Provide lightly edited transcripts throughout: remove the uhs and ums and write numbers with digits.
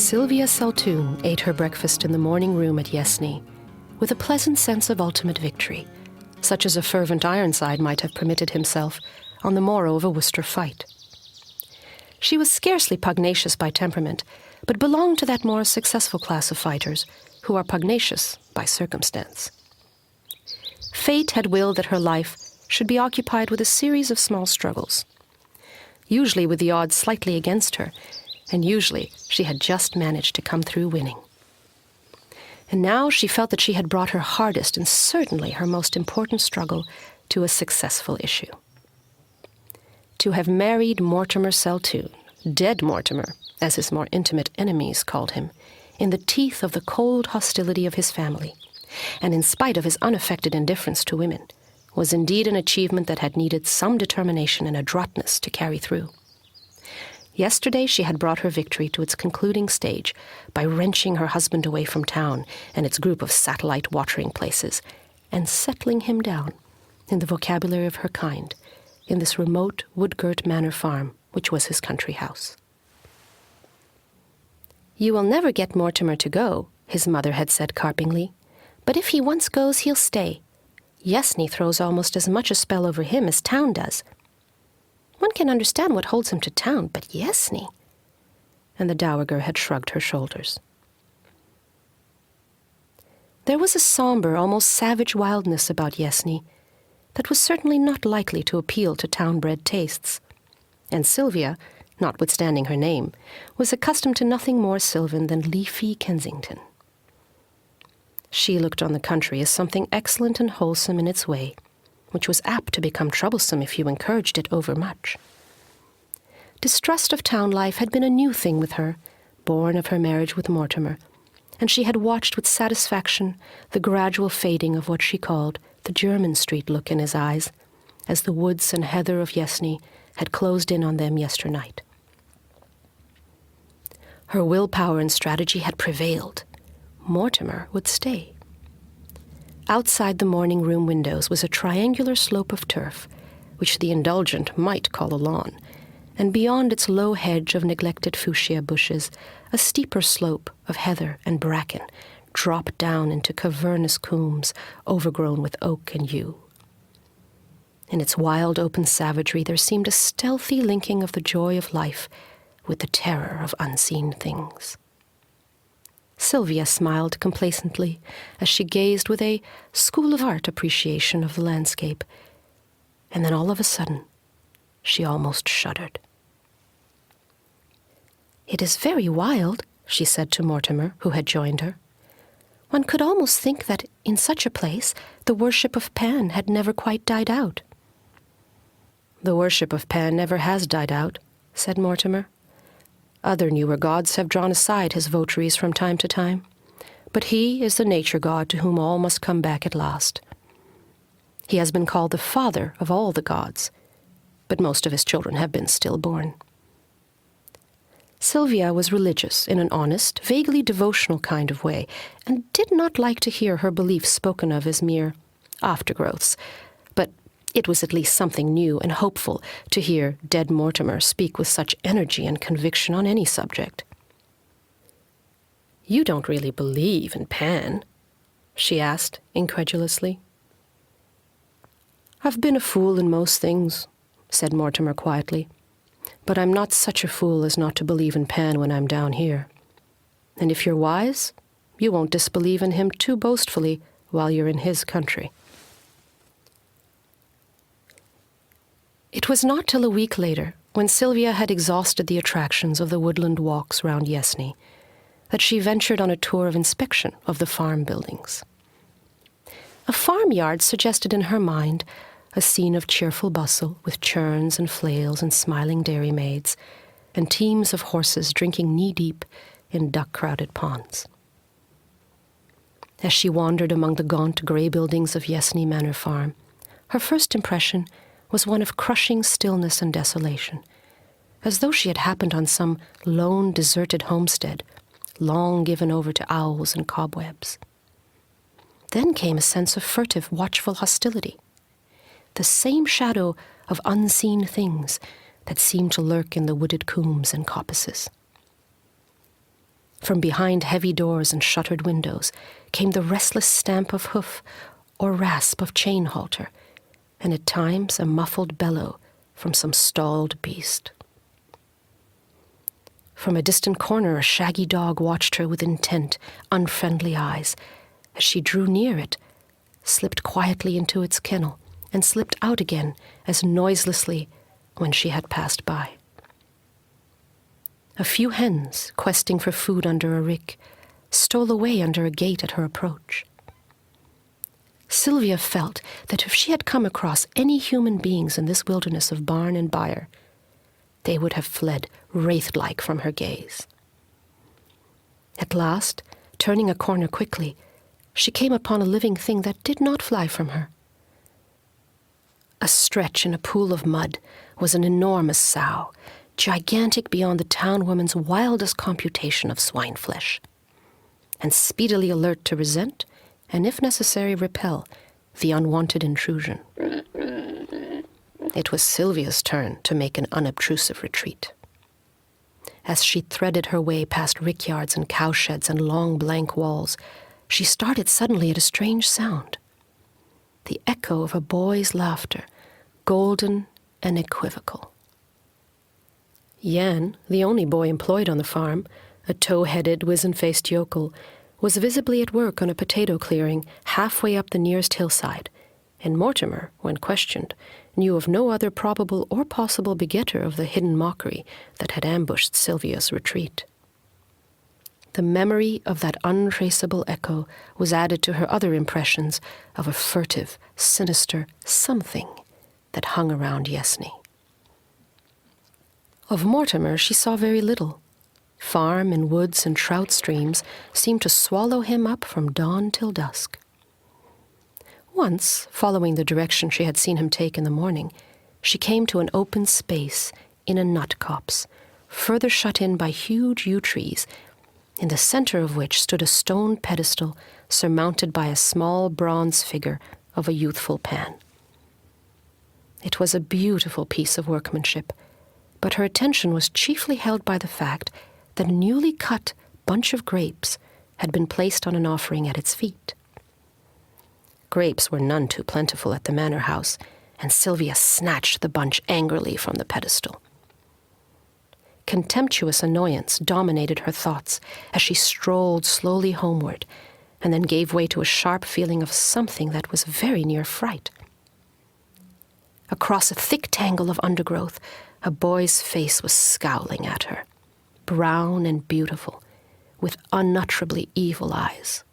Sylvia Saltoun ate her breakfast in the morning room at Yesney with a pleasant sense of ultimate victory, such as a fervent Ironside might have permitted himself on the morrow of a Worcester fight. She was scarcely pugnacious by temperament, but belonged to that more successful class of fighters who are pugnacious by circumstance. Fate had willed that her life should be occupied with a series of small struggles, usually with the odds slightly against her, and usually she had just managed to come through winning. And now she felt that she had brought her hardest and certainly her most important struggle to a successful issue. To have married Mortimer Saltoun, dead Mortimer, as his more intimate enemies called him, in the teeth of the cold hostility of his family, and in spite of his unaffected indifference to women, was indeed an achievement that had needed some determination and adroitness to carry through. Yesterday she had brought her victory to its concluding stage by wrenching her husband away from town and its group of satellite watering places, and settling him down, in the vocabulary of her kind, in this remote wood-girt manor farm which was his country house. "You will never get Mortimer to go," his mother had said carpingly, "but if he once goes, he'll stay. Yesney throws almost as much a spell over him as town does. One can understand what holds him to town, but Yesney—" And the dowager had shrugged her shoulders. There was a somber, almost savage wildness about Yesney that was certainly not likely to appeal to town-bred tastes, and Sylvia, notwithstanding her name, was accustomed to nothing more sylvan than leafy Kensington. She looked on the country as something excellent and wholesome in its way, which was apt to become troublesome if you encouraged it overmuch. Distrust of town life had been a new thing with her, born of her marriage with Mortimer, and she had watched with satisfaction the gradual fading of what she called the German Street look in his eyes, as the woods and heather of Yesney had closed in on them yesternight. Her willpower and strategy had prevailed. Mortimer would stay. Outside the morning room windows was a triangular slope of turf, which the indulgent might call a lawn, and beyond its low hedge of neglected fuchsia bushes, a steeper slope of heather and bracken dropped down into cavernous combes overgrown with oak and yew. In its wild open savagery there seemed a stealthy linking of the joy of life with the terror of unseen things. Sylvia smiled complacently as she gazed with a school of art appreciation of the landscape, and then all of a sudden she almost shuddered. "It is very wild," she said to Mortimer, who had joined her. "One could almost think that in such a place the worship of Pan had never quite died out." "The worship of Pan never has died out," said Mortimer. "Other newer gods have drawn aside his votaries from time to time, but he is the nature god to whom all must come back at last. He has been called the father of all the gods, but most of his children have been stillborn." Sylvia was religious in an honest, vaguely devotional kind of way, and did not like to hear her beliefs spoken of as mere aftergrowths, but it was at least something new and hopeful to hear dead Mortimer speak with such energy and conviction on any subject. "You don't really believe in Pan?" she asked incredulously. "I've been a fool in most things," said Mortimer quietly, "but I'm not such a fool as not to believe in Pan when I'm down here. And if you're wise, you won't disbelieve in him too boastfully while you're in his country." It was not till a week later, when Sylvia had exhausted the attractions of the woodland walks round Yesney, that she ventured on a tour of inspection of the farm buildings. A farmyard suggested in her mind a scene of cheerful bustle, with churns and flails and smiling dairymaids, and teams of horses drinking knee-deep in duck-crowded ponds. As she wandered among the gaunt grey buildings of Yesney Manor Farm, her first impression was one of crushing stillness and desolation, as though she had happened on some lone, deserted homestead, long given over to owls and cobwebs. Then came a sense of furtive, watchful hostility, the same shadow of unseen things that seemed to lurk in the wooded combes and coppices. From behind heavy doors and shuttered windows came the restless stamp of hoof or rasp of chain halter, and at times a muffled bellow from some stalled beast. From a distant corner, a shaggy dog watched her with intent, unfriendly eyes. As she drew near it, slipped quietly into its kennel, and slipped out again as noiselessly when she had passed by. A few hens, questing for food under a rick, stole away under a gate at her approach. Sylvia felt that if she had come across any human beings in this wilderness of barn and byre, they would have fled wraith-like from her gaze. At last, turning a corner quickly, she came upon a living thing that did not fly from her. Astretch in a pool of mud was an enormous sow, gigantic beyond the town woman's wildest computation of swine flesh, and speedily alert to resent, and if necessary repel, the unwanted intrusion. It was Sylvia's turn to make an unobtrusive retreat. As she threaded her way past rickyards and cowsheds and long blank walls, she started suddenly at a strange sound. The echo of a boy's laughter, golden and equivocal. Jan, the only boy employed on the farm, a tow-headed, wizen-faced yokel, was visibly at work on a potato clearing halfway up the nearest hillside, and Mortimer, when questioned, knew of no other probable or possible begetter of the hidden mockery that had ambushed Sylvia's retreat. The memory of that untraceable echo was added to her other impressions of a furtive, sinister something that hung around Yesney. Of Mortimer she saw very little. Farm and woods and trout streams seemed to swallow him up from dawn till dusk. Once, following the direction she had seen him take in the morning, she came to an open space in a nut copse, further shut in by huge yew trees, in the center of which stood a stone pedestal surmounted by a small bronze figure of a youthful Pan. It was a beautiful piece of workmanship, but her attention was chiefly held by the fact that a newly cut bunch of grapes had been placed on an offering at its feet. Grapes were none too plentiful at the manor house, and Sylvia snatched the bunch angrily from the pedestal. Contemptuous annoyance dominated her thoughts as she strolled slowly homeward, and then gave way to a sharp feeling of something that was very near fright. Across a thick tangle of undergrowth, a boy's face was scowling at her, brown and beautiful, with unutterably evil eyes.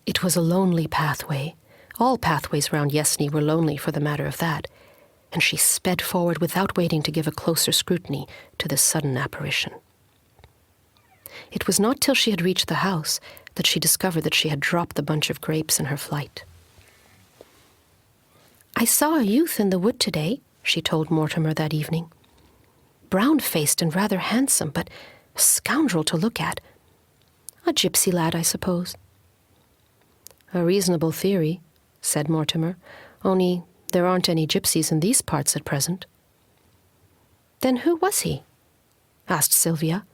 It was a lonely pathway. All pathways round Yesney were lonely for the matter of that, and she sped forward without waiting to give a closer scrutiny to this sudden apparition. It was not till she had reached the house that she discovered that she had dropped the bunch of grapes in her flight. "I saw a youth in the wood today," she told Mortimer that evening. "Brown-faced and rather handsome, but a scoundrel to look at. A gypsy lad, I suppose." "A reasonable theory," said Mortimer, "only there aren't any gypsies in these parts at present." "Then who was he?" asked Sylvia,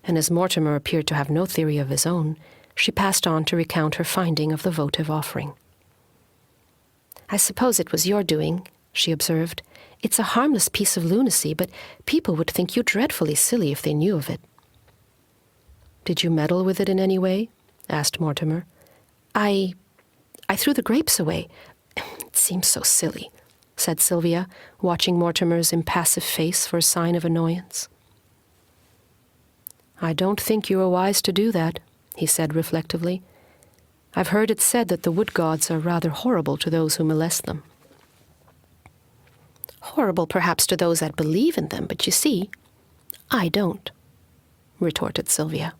and as Mortimer appeared to have no theory of his own, she passed on to recount her finding of the votive offering. "I suppose it was your doing," she observed. "It's a harmless piece of lunacy, but people would think you dreadfully silly if they knew of it." "Did you meddle with it in any way?" asked Mortimer. I threw the grapes away. It seems so silly," said Sylvia, watching Mortimer's impassive face for a sign of annoyance. "I don't think you are wise to do that," he said reflectively. "I've heard it said that the wood gods are rather horrible to those who molest them." "Horrible perhaps to those that believe in them, but you see, I don't," retorted Sylvia.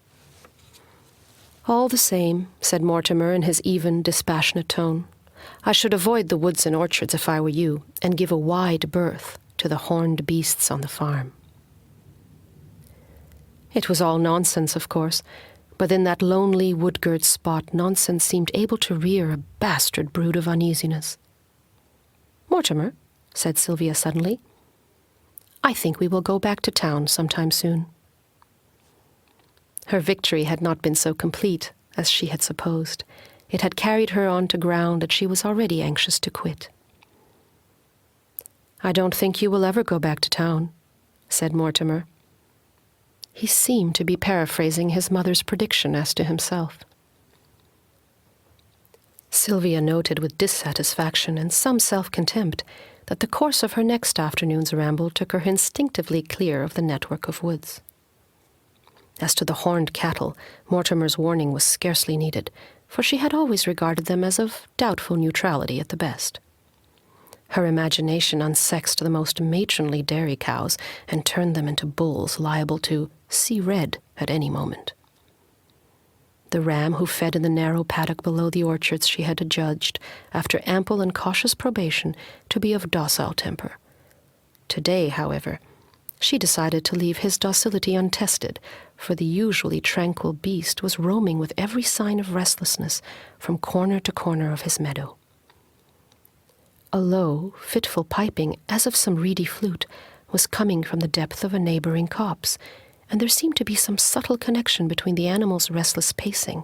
"All the same," said Mortimer in his even, dispassionate tone, "I should avoid the woods and orchards if I were you, and give a wide berth to the horned beasts on the farm." It was all nonsense, of course, but in that lonely wood-girt spot nonsense seemed able to rear a bastard brood of uneasiness. "Mortimer," said Sylvia suddenly, "I think we will go back to town sometime soon." Her victory had not been so complete as she had supposed. It had carried her on to ground that she was already anxious to quit. "I don't think you will ever go back to town," said Mortimer. He seemed to be paraphrasing his mother's prediction as to himself. Sylvia noted with dissatisfaction and some self-contempt that the course of her next afternoon's ramble took her instinctively clear of the network of woods. As to the horned cattle, Mortimer's warning was scarcely needed, for she had always regarded them as of doubtful neutrality at the best. Her imagination unsexed the most matronly dairy cows and turned them into bulls liable to see red at any moment. The ram who fed in the narrow paddock below the orchards she had adjudged, after ample and cautious probation, to be of docile temper. Today, however, she decided to leave his docility untested, for the usually tranquil beast was roaming with every sign of restlessness from corner to corner of his meadow. A low, fitful piping, as of some reedy flute, was coming from the depth of a neighboring copse, and there seemed to be some subtle connection between the animal's restless pacing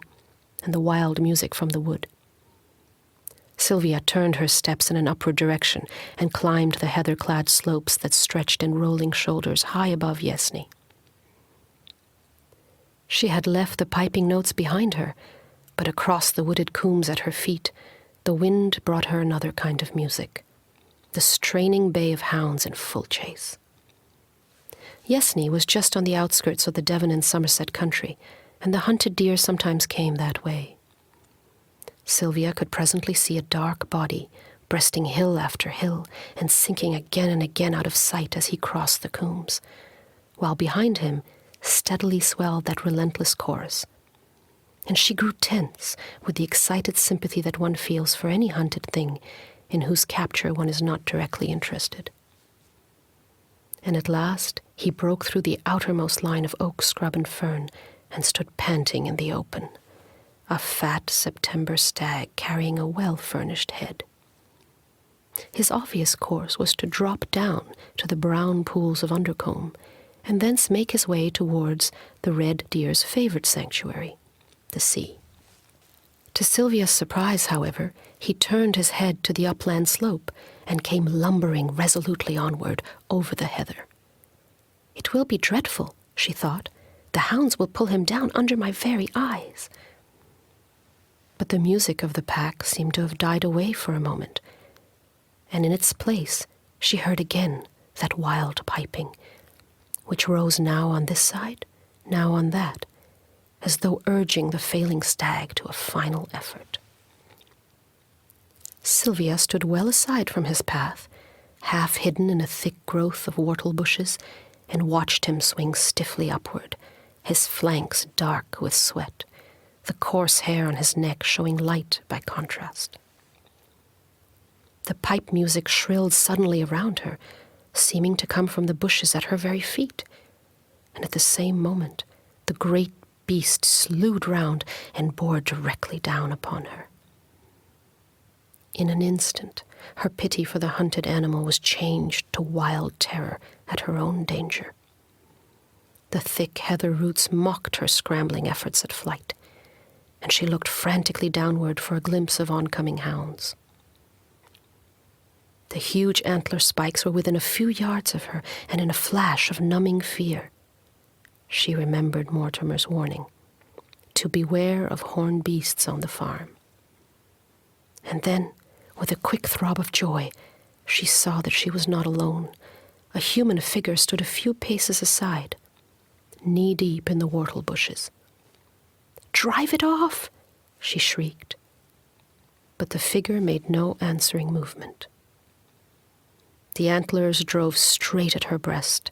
and the wild music from the wood. Sylvia turned her steps in an upward direction and climbed the heather-clad slopes that stretched in rolling shoulders high above Yesney. She had left the piping notes behind her, but across the wooded coombes at her feet, the wind brought her another kind of music, the straining bay of hounds in full chase. Yesney was just on the outskirts of the Devon and Somerset country, and the hunted deer sometimes came that way. Sylvia could presently see a dark body, breasting hill after hill, and sinking again and again out of sight as he crossed the coombes, while behind him steadily swelled that relentless chorus. And she grew tense with the excited sympathy that one feels for any hunted thing in whose capture one is not directly interested. And at last he broke through the outermost line of oak, scrub, and fern, and stood panting in the open, a fat September stag carrying a well-furnished head. His obvious course was to drop down to the brown pools of undercomb, and thence make his way towards the red deer's favorite sanctuary, the sea. To Sylvia's surprise, however, he turned his head to the upland slope and came lumbering resolutely onward over the heather. "It will be dreadful," she thought. "The hounds will pull him down under my very eyes." But the music of the pack seemed to have died away for a moment, and in its place she heard again that wild piping, which rose now on this side, now on that, as though urging the failing stag to a final effort. Sylvia stood well aside from his path, half hidden in a thick growth of whortle bushes, and watched him swing stiffly upward, his flanks dark with sweat, the coarse hair on his neck showing light by contrast. The pipe music shrilled suddenly around her, seeming to come from the bushes at her very feet, and at the same moment the great beast slewed round and bore directly down upon her. In an instant, her pity for the hunted animal was changed to wild terror at her own danger. The thick heather roots mocked her scrambling efforts at flight, and she looked frantically downward for a glimpse of oncoming hounds. The huge antler spikes were within a few yards of her, and in a flash of numbing fear, she remembered Mortimer's warning, to beware of horned beasts on the farm. And then, with a quick throb of joy, she saw that she was not alone. A human figure stood a few paces aside, knee-deep in the whortle bushes. "Drive it off!" she shrieked. But the figure made no answering movement. The antlers drove straight at her breast.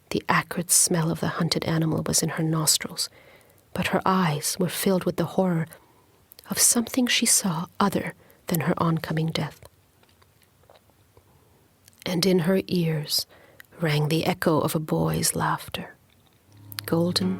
The acrid smell of the hunted animal was in her nostrils, but her eyes were filled with the horror of something she saw other than her oncoming death. And in her ears rang the echo of a boy's laughter, golden